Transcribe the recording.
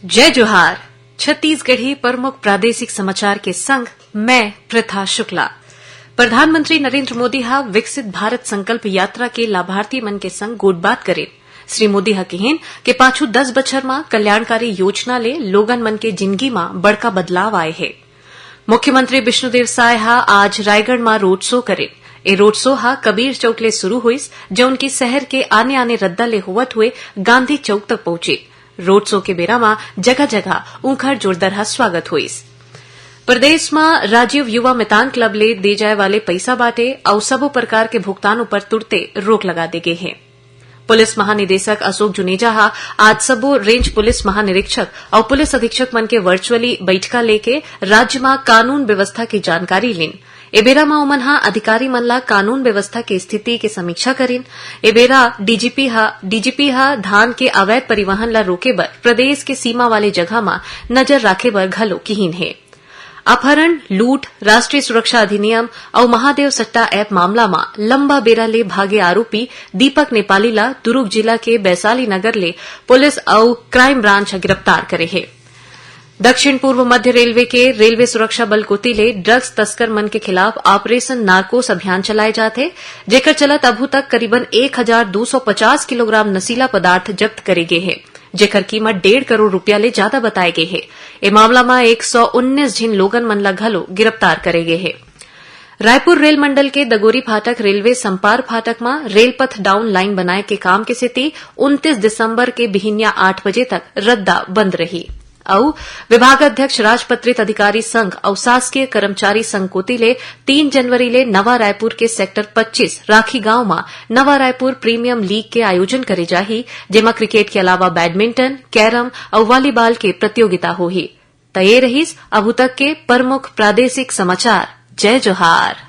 जय जोहार। छत्तीसगढ़ी प्रमुख प्रादेशिक समाचार के संग मैं प्रथा शुक्ला। प्रधानमंत्री नरेंद्र मोदी हा विकसित भारत संकल्प यात्रा के लाभार्थी मन के संग गोठबात करें। श्री मोदी हा कहेन कि पाछू 10 बछर में कल्याणकारी योजना ले लोगन मन के जिंदगी में बड़का बदलाव आए है। मुख्यमंत्री विष्णुदेव साय हा आज रायगढ़ में रोड शो करे। ए रोड शो हा कबीर चौक ले शुरू हुईस, जो उनकी शहर के आने आने रद्दा ले होवत हुए गांधी चौक तक पहुंचे। रोड शो के बेरा में जगह जगह ऊखर जोरदार स्वागत हुईस। प्रदेश में राजीव युवा मितान क्लब ले दे जाए वाले पैसा बाटे और सबो प्रकार के भुगतानों पर तुरते रोक लगा दे गए हैं। पुलिस महानिदेशक अशोक जुनेजा हा आज सबो रेंज पुलिस महानिरीक्षक और पुलिस अधीक्षक मन के वर्चुअली बैठका लेके राज्य में कानून व्यवस्था की जानकारी लीन। एबेरा में ओमन हा अधिकारी मन ला कानून व्यवस्था की स्थिति के समीक्षा करीन। एबेरा डीजीपी हा धान के अवैध परिवहन ला रोके बर प्रदेश के सीमा वाले जगह में नजर राखे बर घलो किहीन है। अपहरण, लूट, राष्ट्रीय सुरक्षा अधिनियम और महादेव सट्टा ऐप मामला में लंबा बेरा ले भागे आरोपी दीपक नेपाली ला दुर्ग जिला के बैसाली नगर ले पुलिस और क्राइम ब्रांच गिरफ्तार करे है। दक्षिण पूर्व मध्य रेलवे के रेलवे सुरक्षा बल कोती ले ड्रग्स तस्कर मन के खिलाफ ऑपरेशन नार्कोस अभियान चलाए जाते, जेकर चलत अभू तक करीबन 1250 किलोग्राम नशीला पदार्थ जब्त करे गए है, जेकर कीमत 1.5 करोड़ रुपया ले ज्यादा बताए गए है। ए मामला में 119 जिन लोगन मन ला घलो गिरफ्तार करे गए है। रायपुर रेल मंडल के दगोरी फाटक रेलवे संपार फाटक में रेलपथ डाउन लाइन बनाए के काम के सेती 29 दिसंबर के बिहिनिया 8 बजे तक रद्दा बंद रही। और विभागाध्यक्ष राजपत्रित अधिकारी संघ और शासकीय कर्मचारी संघ कोती ले 3 जनवरी ले नवा रायपुर के सेक्टर 25 राखी गांव में नवा रायपुर प्रीमियम लीग के आयोजन करे जाही, जेमा क्रिकेट के अलावा बैडमिंटन, कैरम और वॉलीबॉल के प्रतियोगिता होही। तय रहीस अभू तक के प्रमुख प्रादेशिक समाचार। जय जोहार।